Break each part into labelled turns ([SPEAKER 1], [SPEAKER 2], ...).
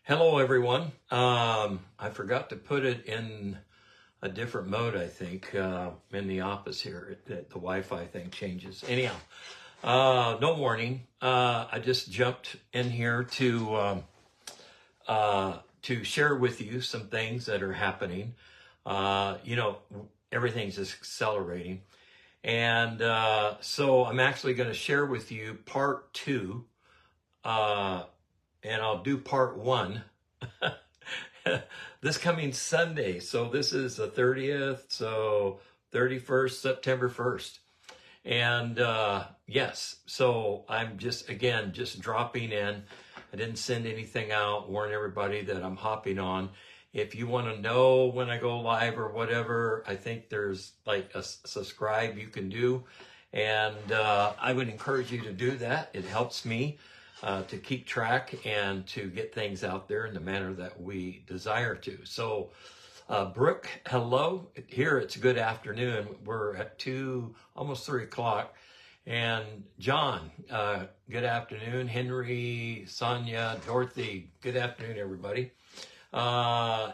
[SPEAKER 1] Hello, everyone. I forgot to put it in a different mode, I think, in the office here. The Wi-Fi thing changes. Anyhow, no warning. I just jumped in here to share with you some things that are happening. Everything's just accelerating. And so I'm actually going to share with you part two. And I'll do part one this coming Sunday. So this is the 30th, so 31st, September 1st. And yes, so I'm just dropping in. I didn't send anything out, warn everybody that I'm hopping on. If you want to know when I go live or whatever, I think there's like a subscribe you can do. And I would encourage you to do that. It helps me to keep track and to get things out there in the manner that we desire to. So, Brooke, hello. Here it's good afternoon. We're at almost 3 o'clock. And John, good afternoon. Henry, Sonia, Dorothy, good afternoon, everybody. Hidajat.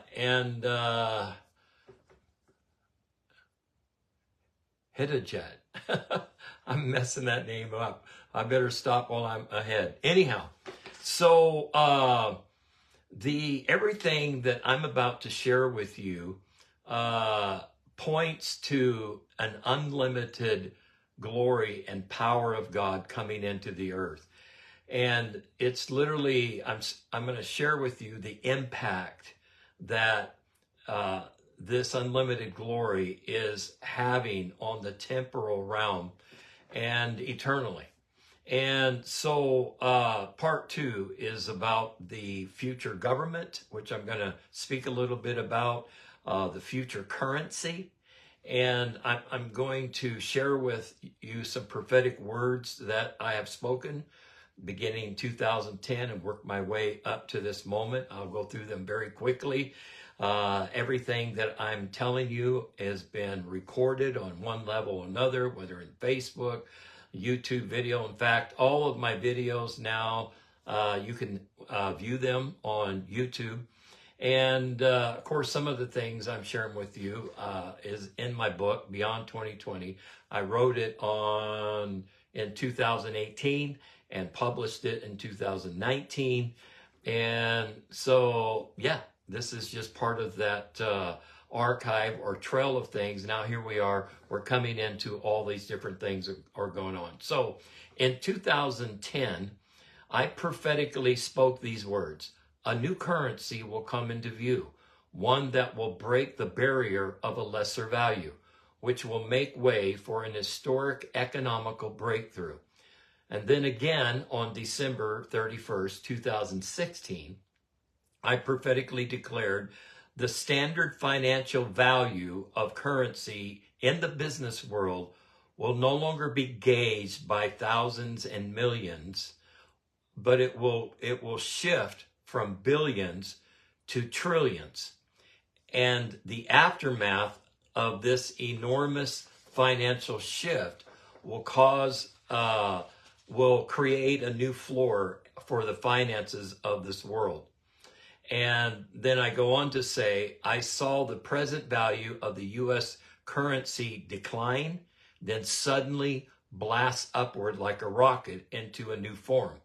[SPEAKER 1] I'm messing that name up. I better stop while I'm ahead. Anyhow, so everything that I'm about to share with you points to an unlimited glory and power of God coming into the earth. And it's literally, I'm going to share with you the impact that this unlimited glory is having on the temporal realm and eternally. And so part two is about the future government, which I'm going to speak a little bit about, the future currency. And I'm going to share with you some prophetic words that I have spoken beginning 2010 and work my way up to this moment. I'll go through them very quickly. Everything that I'm telling you has been recorded on one level or another, whether in Facebook, YouTube video. In fact, all of my videos now, you can view them on YouTube. And of course, some of the things I'm sharing with you is in my book, Beyond 2020. I wrote it in 2018 and published it in 2019. And so, yeah, this is just part of that archive or trail of things. Now here we are, we're coming into all these different things that are going on. So in 2010, I prophetically spoke these words: a new currency will come into view, one that will break the barrier of a lesser value, which will make way for an historic economical breakthrough. And then again on December 31st, 2016, I prophetically declared the standard financial value of currency in the business world will no longer be gauged by thousands and millions, but it will shift from billions to trillions. And the aftermath of this enormous financial shift will create a new floor for the finances of this world. And then I go on to say, I saw the present value of the U.S. currency decline, then suddenly blast upward like a rocket into a new form.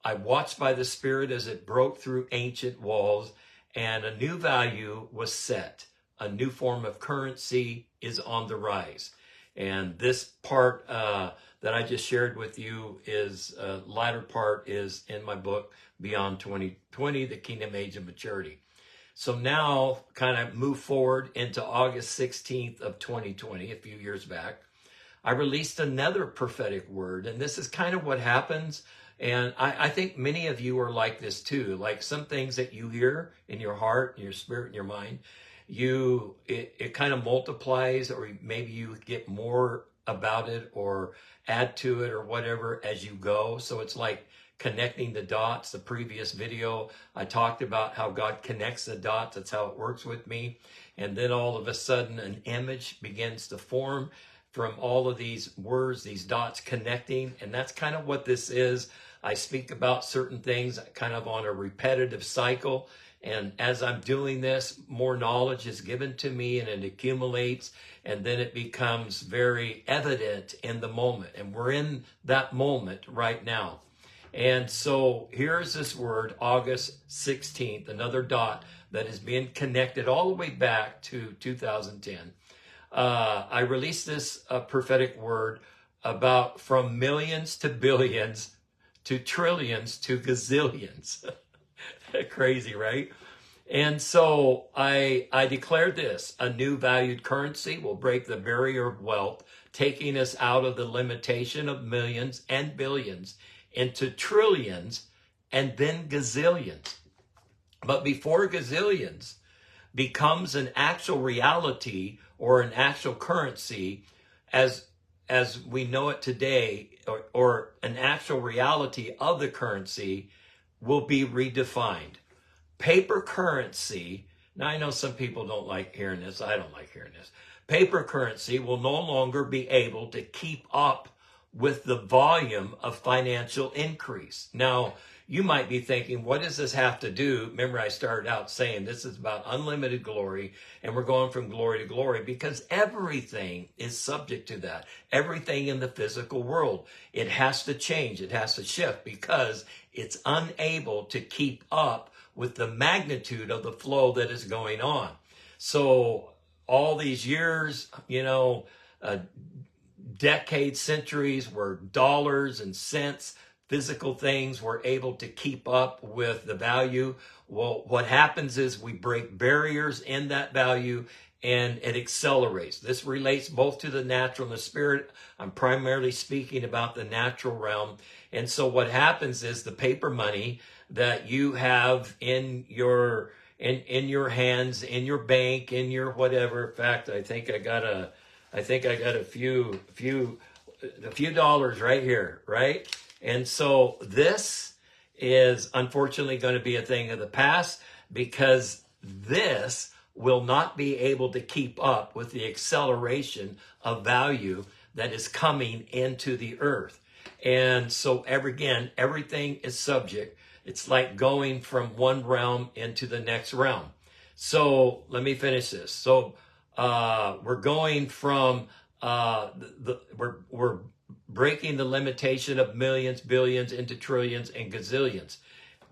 [SPEAKER 1] I watched by the Spirit as it broke through ancient walls, and a new value was set. A new form of currency is on the rise. And this part that I just shared with you is, latter part is in my book, Beyond 2020, The Kingdom Age of Maturity. So now kind of move forward into August 16th of 2020, a few years back. I released another prophetic word, and this is kind of what happens. And I think many of you are like this too. Like some things that you hear in your heart, in your spirit, in your mind, it kind of multiplies, or maybe you get more about it or add to it or whatever as you go. So it's like connecting the dots. The previous video, I talked about how God connects the dots. That's how it works with me. And then all of a sudden an image begins to form from all of these words, these dots connecting. And that's kind of what this is. I speak about certain things kind of on a repetitive cycle. And as I'm doing this, more knowledge is given to me and it accumulates, and then it becomes very evident in the moment. And we're in that moment right now. And so here's this word, August 16th, another dot that is being connected all the way back to 2010. I released this prophetic word about from millions to billions to trillions to gazillions. Crazy, right? And so I declared this: a new valued currency will break the barrier of wealth, taking us out of the limitation of millions and billions into trillions and then gazillions. But before gazillions becomes an actual reality or an actual currency as we know it today, or an actual reality of the currency will be redefined. Paper currency, now I know some people don't like hearing this, I don't like hearing this. Paper currency will no longer be able to keep up with the volume of financial increase. Now, you might be thinking, what does this have to do? Remember, I started out saying this is about unlimited glory, and we're going from glory to glory because everything is subject to that. Everything in the physical world, it has to change, it has to shift because it's unable to keep up with the magnitude of the flow that is going on. So all these years, decades, centuries, where dollars and cents, physical things were able to keep up with the value. Well, what happens is we break barriers in that value and it accelerates. This relates both to the natural and the spirit. I'm primarily speaking about the natural realm. And so what happens is the paper money that you have in your hands, in your bank, in your whatever. In fact, I think I got a few dollars right here, right? And so this is unfortunately going to be a thing of the past because this will not be able to keep up with the acceleration of value that is coming into the earth. And so everything is subject. It's like going from one realm into the next realm. So let me finish this. So we're going from we're breaking the limitation of millions, billions into trillions and gazillions.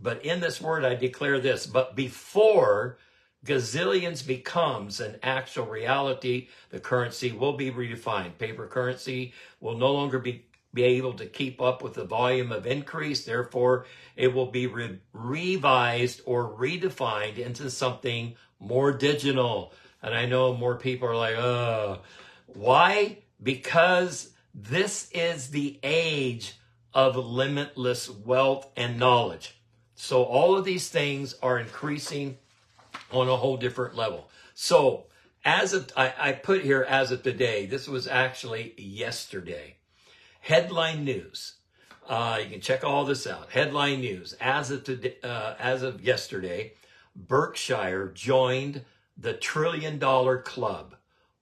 [SPEAKER 1] But in this word, I declare this: but before gazillions becomes an actual reality, the currency will be redefined. Paper currency will no longer be able to keep up with the volume of increase. Therefore, it will be revised or redefined into something more digital. And I know more people are like, why? Because this is the age of limitless wealth and knowledge. So all of these things are increasing on a whole different level. So I put here as of today, this was actually yesterday. Headline news. You can check all this out. Headline news. As of yesterday, Berkshire joined the $1 trillion club.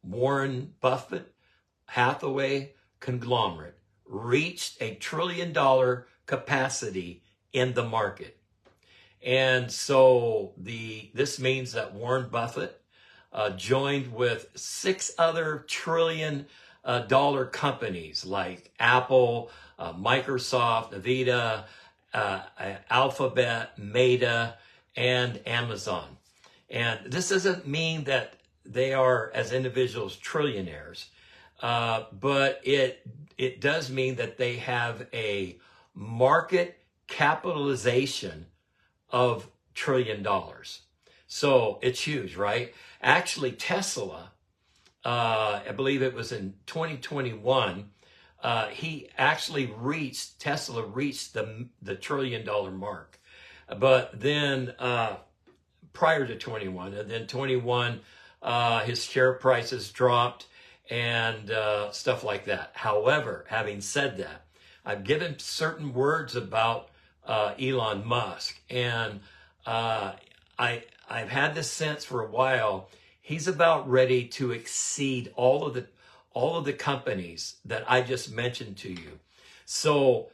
[SPEAKER 1] Warren Buffett, Hathaway conglomerate, reached a $1 trillion capacity in the market. And so this means that Warren Buffett joined with 6 other $1 trillion companies like Apple, Microsoft, Nvidia, Alphabet, Meta, and Amazon. And this doesn't mean that they are, as individuals, trillionaires, but it does mean that they have a market capitalization of $1 trillion. So it's huge, right? Actually, Tesla, I believe it was in 2021, Tesla reached the $1 trillion mark. But then prior to 21, and then 21, his share prices dropped and stuff like that. However, having said that, I've given certain words about Elon Musk, and I've had this sense for a while. He's about ready to exceed all of the companies that I just mentioned to you. So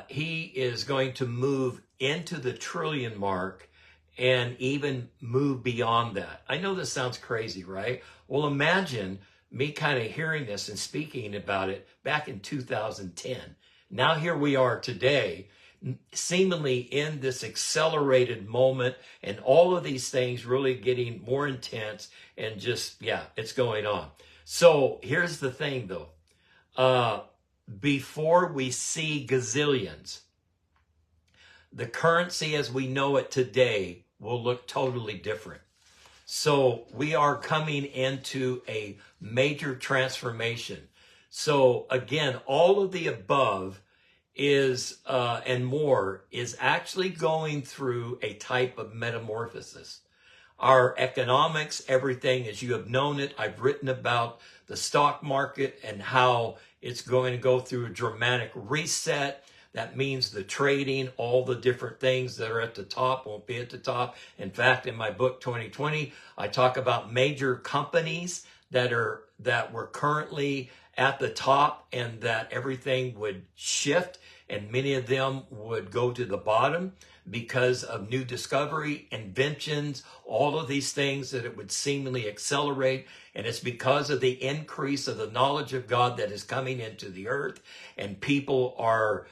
[SPEAKER 1] he is going to move into the trillion mark and even move beyond that. I know this sounds crazy, right? Well, imagine me kind of hearing this and speaking about it back in 2010. Now here we are today, seemingly in this accelerated moment, and all of these things really getting more intense, and just, yeah, it's going on. So here's the thing though. Before we see gazillions, the currency as we know it today will look totally different. So we are coming into a major transformation. So again, all of the above is and more is actually going through a type of metamorphosis. Our economics, everything as you have known it, I've written about the stock market and how it's going to go through a dramatic reset. That means the trading, all the different things that are at the top won't be at the top. In fact, in my book 2020, I talk about major companies that were currently at the top, and that everything would shift and many of them would go to the bottom because of new discovery, inventions, all of these things, that it would seemingly accelerate. And it's because of the increase of the knowledge of God that is coming into the earth, and people are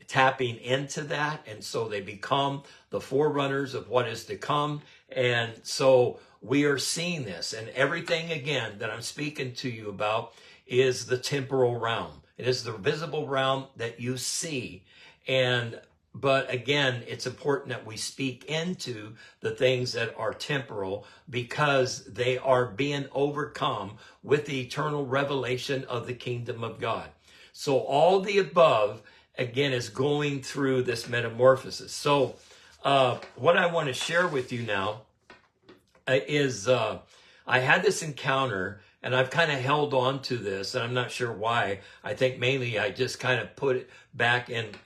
[SPEAKER 1] tapping into that, and so they become the forerunners of what is to come. And so we are seeing this, and everything again that I'm speaking to you about is the temporal realm. It is the visible realm that you see. But again, it's important that we speak into the things that are temporal, because they are being overcome with the eternal revelation of the kingdom of God. So all the above, again, is going through this metamorphosis. So what I want to share with you now is I had this encounter, and I've kind of held on to this, and I'm not sure why. I think mainly I just kind of put it back in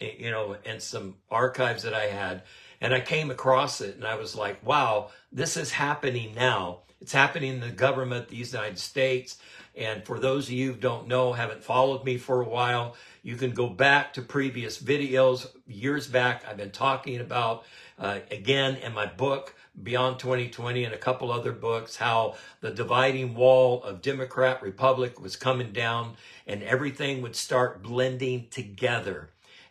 [SPEAKER 1] some archives that I had, and I came across it, and I was like, wow, this is happening now. It's happening in the government of the United States. And for those of you who don't know, haven't followed me for a while, you can go back to previous videos. Years back, I've been talking about, again, in my book, Beyond 2020, and a couple other books, how the dividing wall of Democrat Republic was coming down, and everything would start blending together,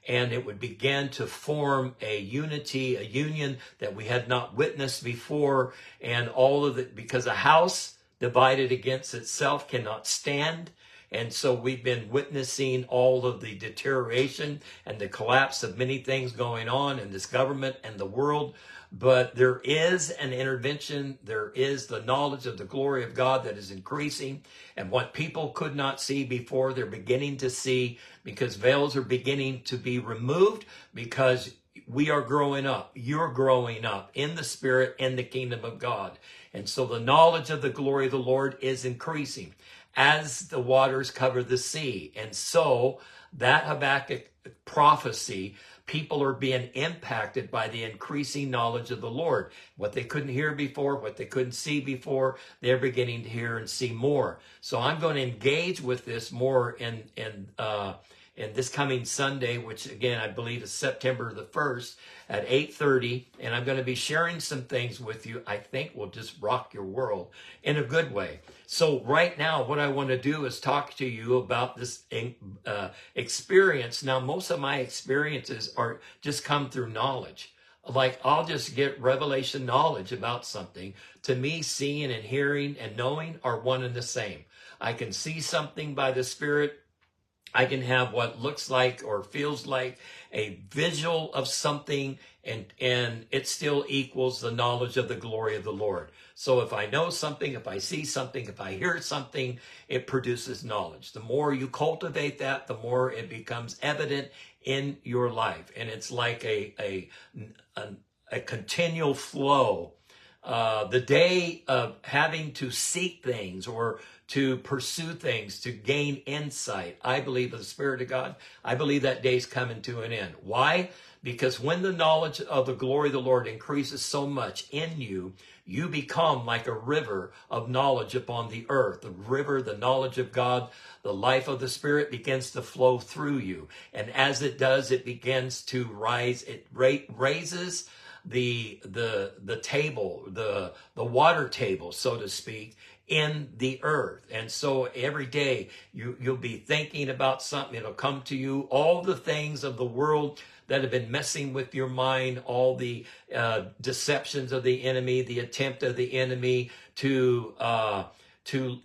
[SPEAKER 1] and it would begin to form a unity, a union that we had not witnessed before. And all of it, because a house divided against itself cannot stand. And so we've been witnessing all of the deterioration and the collapse of many things going on in this government and the world. But there is an intervention. There is the knowledge of the glory of God that is increasing. And what people could not see before, they're beginning to see, because veils are beginning to be removed, because we are growing up. You're growing up in the Spirit, in the kingdom of God. And so the knowledge of the glory of the Lord is increasing as the waters cover the sea. And so that Habakkuk prophecy, people are being impacted by the increasing knowledge of the Lord. What they couldn't hear before, what they couldn't see before, they're beginning to hear and see more. So I'm going to engage with this more in this coming Sunday, which again, I believe is September the 1st at 8:30. And I'm going to be sharing some things with you I think will just rock your world in a good way. So right now, what I want to do is talk to you about this experience. Now, most of my experiences are just come through knowledge. Like, I'll just get revelation knowledge about something. To me, seeing and hearing and knowing are one and the same. I can see something by the Spirit. I can have what looks like or feels like a visual of something, and it still equals the knowledge of the glory of the Lord. So if I know something, if I see something, if I hear something, it produces knowledge. The more you cultivate that, the more it becomes evident in your life. And it's like a continual flow the day of having to seek things or to pursue things, to gain insight. I believe of the Spirit of God. I believe that day's coming to an end. Why? Because when the knowledge of the glory of the Lord increases so much in you, you become like a river of knowledge upon the earth. The river, the knowledge of God, the life of the Spirit begins to flow through you. And as it does, it begins to rise. It raises the table, the water table, so to speak, in the earth. And so every day you'll be thinking about something. It'll come to you. All the things of the world that have been messing with your mind, all the deceptions of the enemy, the attempt of the enemy to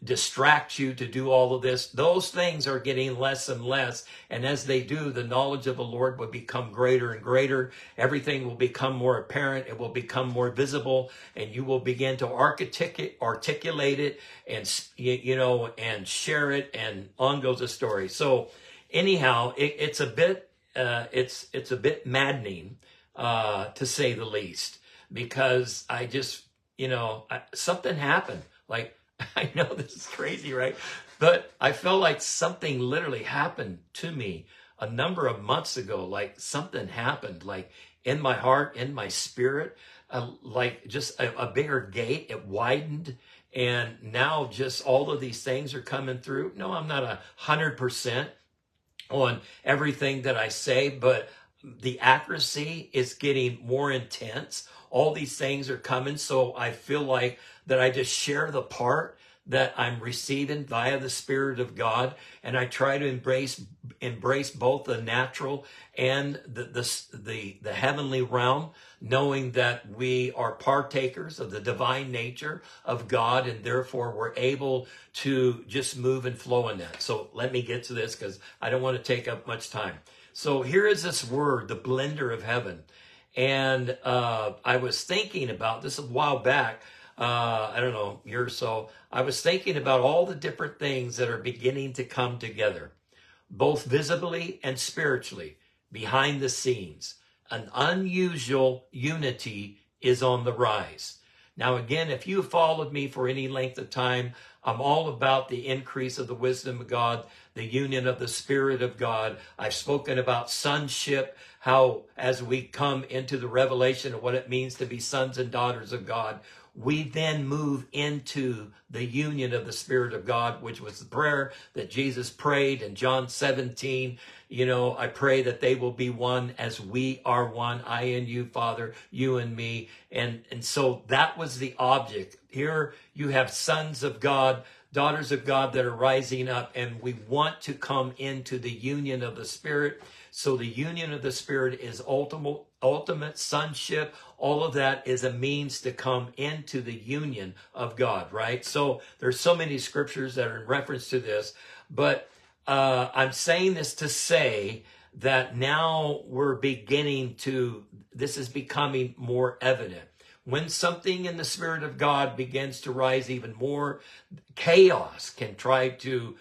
[SPEAKER 1] distract you, to do all of this, those things are getting less and less. And as they do, the knowledge of the Lord will become greater and greater. Everything will become more apparent. It will become more visible, and you will begin to articulate it and, and share it, and on goes the story. So anyhow, it's a bit it's a bit maddening, to say the least, because I just, something happened. Like, I know this is crazy, right? But I felt like something literally happened to me a number of months ago. Like something happened, like in my heart, in my spirit, like just a bigger gate. It widened. And now just all of these things are coming through. No, I'm not 100% on everything that I say, but the accuracy is getting more intense. All these things are coming. So I feel like that I just share the part that I'm receiving via the Spirit of God. And I try to embrace both the natural and the heavenly realm, knowing that we are partakers of the divine nature of God, and therefore we're able to just move and flow in that. So let me get to this, because I don't want to take up much time. So here is this word, the blender of heaven. And I was thinking about this a while back, I don't know, a year or so. I was thinking about all the different things that are beginning to come together, both visibly and spiritually, behind the scenes. An unusual unity is on the rise. Now, again, if you followed me for any length of time, I'm all about the increase of the wisdom of God, the union of the Spirit of God. I've spoken about sonship, how as we come into the revelation of what it means to be sons and daughters of God, we then move into the union of the Spirit of God, which was the prayer that Jesus prayed in John 17. I pray that they will be one as we are one, I and you, Father, you and me. And so that was the object. Here you have sons of God, daughters of God that are rising up, and we want to come into the union of the Spirit. So the union of the Spirit is ultimate sonship. All of that is a means to come into the union of God, right? So there's so many scriptures that are in reference to this, but I'm saying this to say that now we're this is becoming more evident. When something in the Spirit of God begins to rise even more, chaos can try to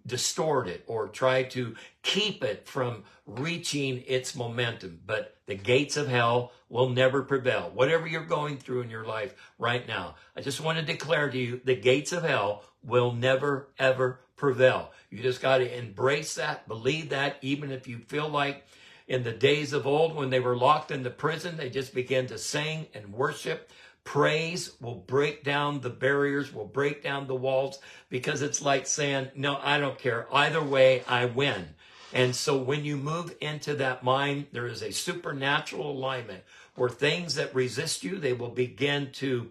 [SPEAKER 1] distort it or try to keep it from reaching its momentum. But the gates of hell will never prevail. Whatever you're going through in your life right now, I just want to declare to you, the gates of hell will never, ever prevail. You just got to embrace that, believe that, even if you feel like in the days of old when they were locked in the prison, they just began to sing and worship. Praise will break down the barriers, will break down the walls, because it's like saying, no, I don't care. Either way, I win. And so when you move into that mind, there is a supernatural alignment where things that resist you, they will begin to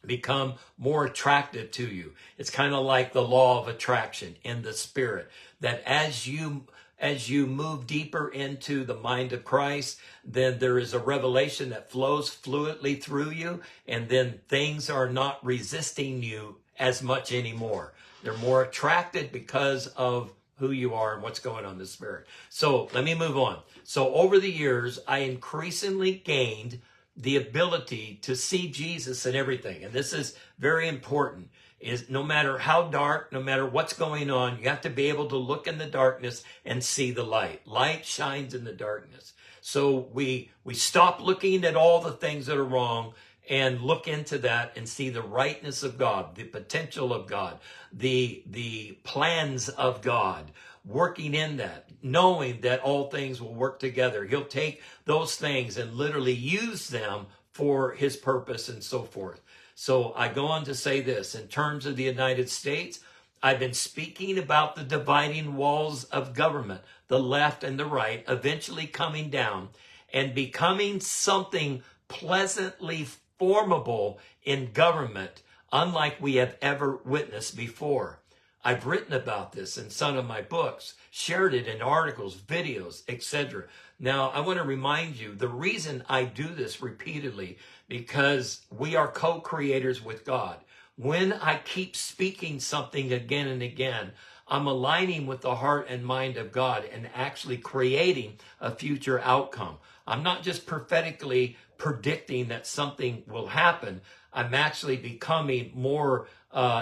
[SPEAKER 1] become more attractive to you. It's kind of like the law of attraction in the Spirit, that as you move deeper into the mind of Christ, then there is a revelation that flows fluidly through you, and then things are not resisting you as much anymore. They're more attracted because of who you are and what's going on in the Spirit. So let me move on. So over the years, I increasingly gained the ability to see Jesus in everything. And this is very important, is no matter how dark, no matter what's going on, you have to be able to look in the darkness and see the light. Light shines in the darkness. So we stop looking at all the things that are wrong and look into that and see the rightness of God, the potential of God, the plans of God, working in that, knowing that all things will work together. He'll take those things and literally use them for his purpose and so forth. So I go on to say this, in terms of the United States, I've been speaking about the dividing walls of government, the left and the right, eventually coming down and becoming something pleasantly formable in government, unlike we have ever witnessed before. I've written about this in some of my books, shared it in articles, videos, etc. Now, I want to remind you, the reason I do this repeatedly, because we are co-creators with God. When I keep speaking something again and again, I'm aligning with the heart and mind of God and actually creating a future outcome. I'm not just prophetically predicting that something will happen. I'm actually becoming more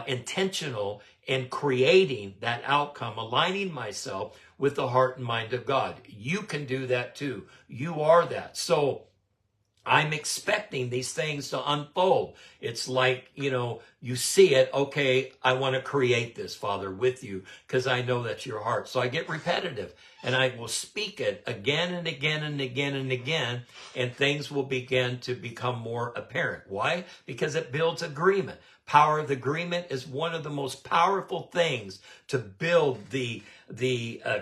[SPEAKER 1] intentional in creating that outcome, aligning myself with the heart and mind of God. You can do that too. You are that. So I'm expecting these things to unfold. It's like, you see it. Okay, I want to create this, Father, with you, because I know that's your heart. So I get repetitive and I will speak it again and again and again and again, and things will begin to become more apparent. Why? Because it builds agreement. Power of agreement is one of the most powerful things to build the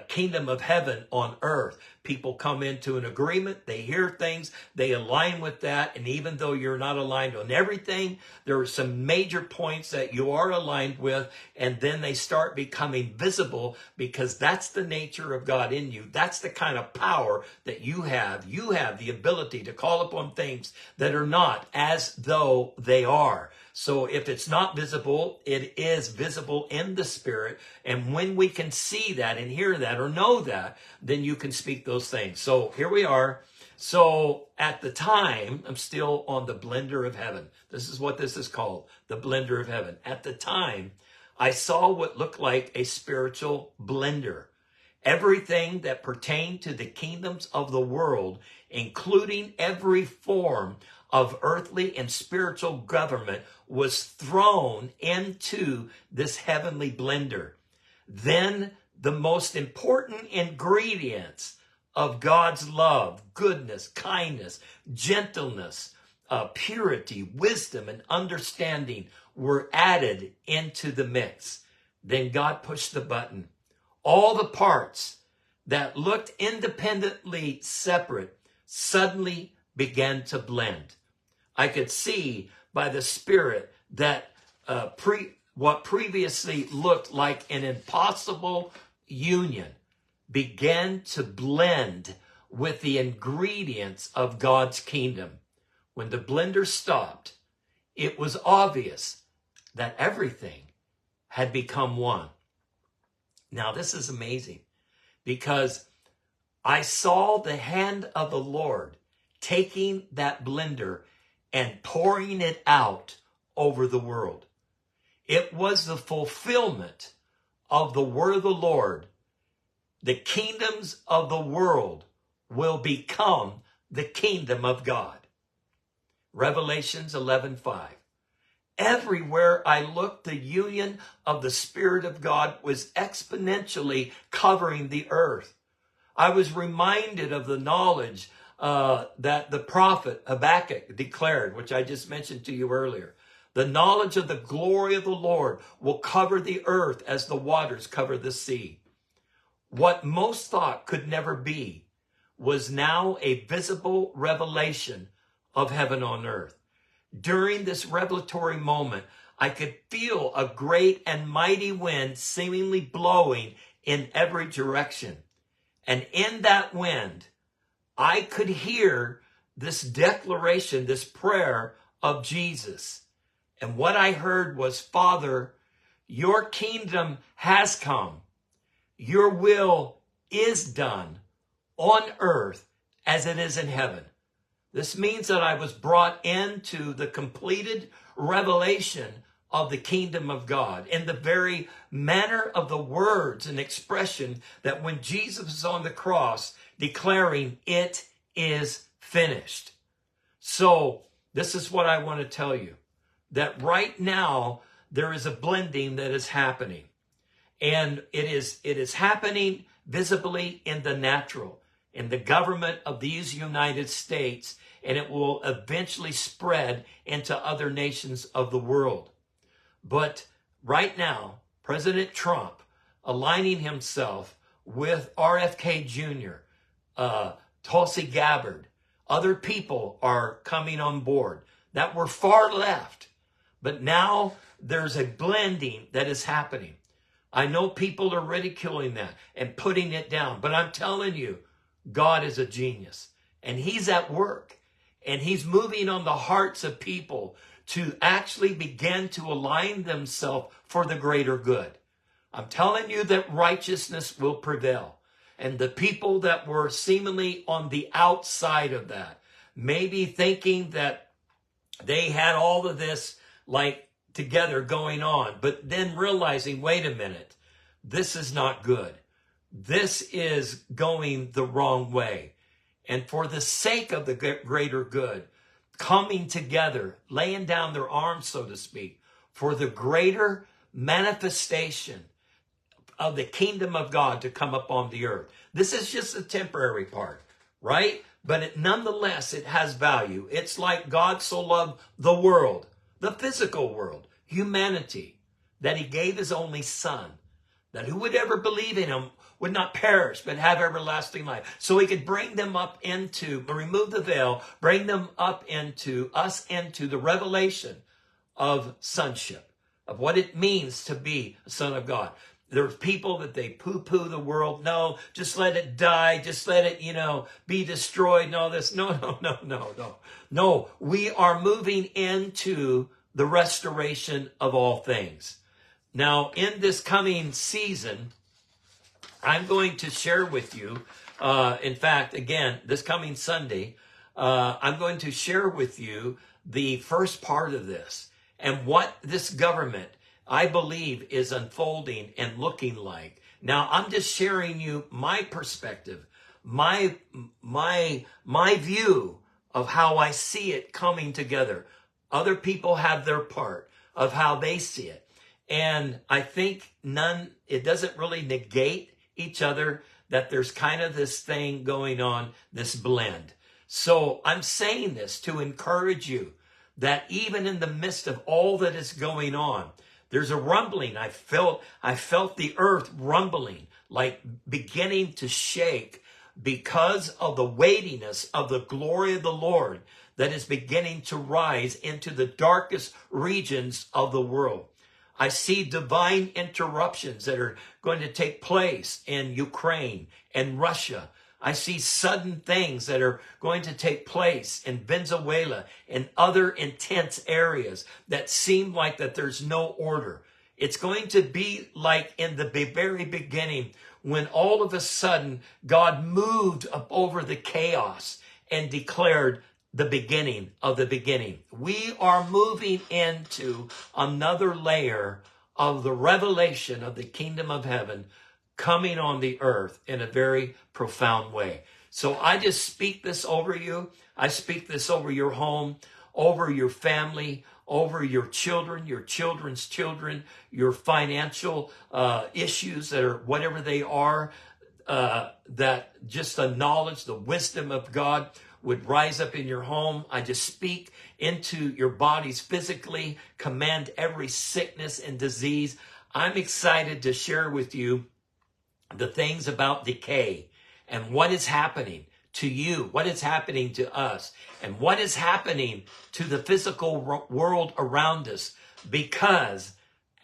[SPEAKER 1] kingdom of heaven on earth. People come into an agreement, they hear things, they align with that, and even though you're not aligned on everything, there are some major points that you are aligned with, and then they start becoming visible, because that's the nature of God in you. That's the kind of power that you have. You have the ability to call upon things that are not as though they are. So if it's not visible, it is visible in the spirit. And when we can see that and hear that or know that, then you can speak those things. So here we are. So at the time, I'm still on the blender of heaven. This is what this is called, the blender of heaven. At the time, I saw what looked like a spiritual blender. Everything that pertained to the kingdoms of the world, including every form of earthly and spiritual government, was thrown into this heavenly blender. Then the most important ingredients of God's love, goodness, kindness, gentleness, purity, wisdom, and understanding were added into the mix. Then God pushed the button. All the parts that looked independently separate suddenly began to blend. I could see by the Spirit that what previously looked like an impossible union began to blend with the ingredients of God's kingdom. When the blender stopped, it was obvious that everything had become one. Now, this is amazing, because I saw the hand of the Lord taking that blender and pouring it out over the world. It was the fulfillment of the word of the Lord. The kingdoms of the world will become the kingdom of God. Revelations 11:5. Everywhere I looked, the union of the Spirit of God was exponentially covering the earth. I was reminded of the knowledge that the prophet Habakkuk declared, which I just mentioned to you earlier. The knowledge of the glory of the Lord will cover the earth as the waters cover the sea. What most thought could never be was now a visible revelation of heaven on earth. During this revelatory moment, I could feel a great and mighty wind seemingly blowing in every direction. And in that wind, I could hear this declaration, this prayer of Jesus. And what I heard was, Father, your kingdom has come. Your will is done on earth as it is in heaven. This means that I was brought into the completed revelation of the kingdom of God in the very manner of the words and expression that when Jesus was on the cross declaring, it is finished. So this is what I want to tell you, that right now there is a blending that is happening. And it is happening visibly in the natural, in the government of these United States, and it will eventually spread into other nations of the world. But right now, President Trump aligning himself with RFK Jr., Tulsi Gabbard, other people are coming on board that were far left. But now there's a blending that is happening. I know people are ridiculing that and putting it down, but I'm telling you, God is a genius, and he's at work, and he's moving on the hearts of people to actually begin to align themselves for the greater good. I'm telling you that righteousness will prevail, and the people that were seemingly on the outside of that, maybe thinking that they had all of this like together going on, but then realizing, wait a minute, this is not good. This is going the wrong way. And for the sake of the greater good, coming together, laying down their arms, so to speak, for the greater manifestation of the kingdom of God to come upon the earth. This is just a temporary part, right? But nonetheless, it has value. It's like God so loved the world, the physical world, humanity, that he gave his only son, that who would ever believe in him would not perish, but have everlasting life. So he could bring them up into, remove the veil, bring them up into the revelation of sonship, of what it means to be a son of God. There's people that they poo-poo the world. No, just let it die. Just let it, be destroyed and all this. No, we are moving into the restoration of all things. Now, in this coming season, I'm going to share with you, in fact, again, this coming Sunday, I'm going to share with you the first part of this and what this government, I believe, is unfolding and looking like. Now, I'm just sharing you my perspective, my view of how I see it coming together. Other people have their part of how they see it. And I think it doesn't really negate each other, that there's kind of this thing going on, this blend. So I'm saying this to encourage you that even in the midst of all that is going on, there's a rumbling. I felt the earth rumbling, like beginning to shake because of the weightiness of the glory of the Lord that is beginning to rise into the darkest regions of the world. I see divine interruptions that are going to take place in Ukraine and Russia. I see sudden things that are going to take place in Venezuela and other intense areas that seem like that there's no order. It's going to be like in the very beginning when all of a sudden God moved up over the chaos and declared the beginning of the beginning. We are moving into another layer of the revelation of the kingdom of heaven coming on the earth in a very profound way. So I just speak this over you. I speak this over your home, over your family, over your children, your children's children, your financial issues that are whatever they are, that just the knowledge, the wisdom of God would rise up in your home. I just speak into your bodies physically, command every sickness and disease. I'm excited to share with you the things about decay and what is happening to you, what is happening to us, and what is happening to the physical world around us, because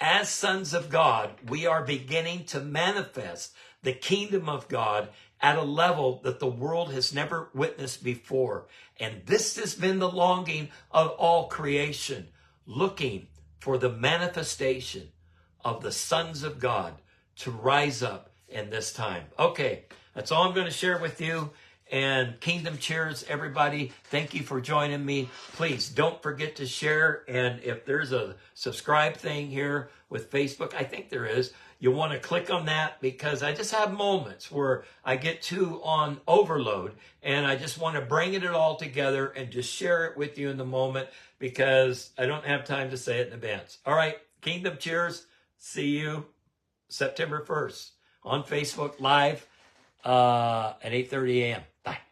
[SPEAKER 1] as sons of God, we are beginning to manifest the kingdom of God at a level that the world has never witnessed before. And this has been the longing of all creation, looking for the manifestation of the sons of God to rise up in this time. Okay, that's all I'm going to share with you. And kingdom cheers, everybody. Thank you for joining me. Please don't forget to share. And if there's a subscribe thing here, with Facebook? I think there is. You want to click on that, because I just have moments where I get too on overload, and I just want to bring it all together and just share it with you in the moment, because I don't have time to say it in advance. All right, Kingdom Cheers. See you September 1st on Facebook Live at 8:30 a.m. Bye.